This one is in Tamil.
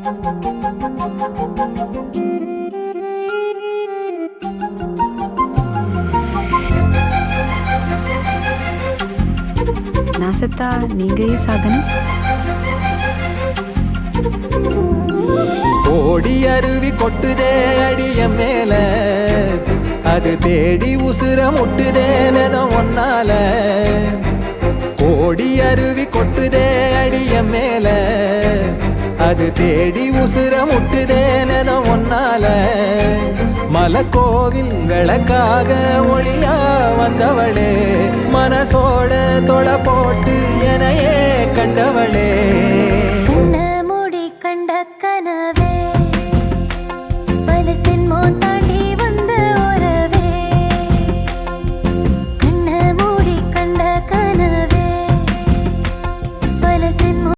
நான் செத்தா நீங்க ஏன் சாகணும்? ஓடி அருவி கொட்டுதே அடிய மேல, அது தேடி உசுர முட்டுதேன ஒன்னால. ஓடி அருவி கொட்டுதே அடிய மேல, அது தேடி உசுர முட்டுதேன ஒன்னால. மலக்கோவில் விளக்காக ஒளியா வந்தவளே, மனசோட தொட போட்டு எனையே கண்டவளே. கண்ண மூடி கண்ட கனவே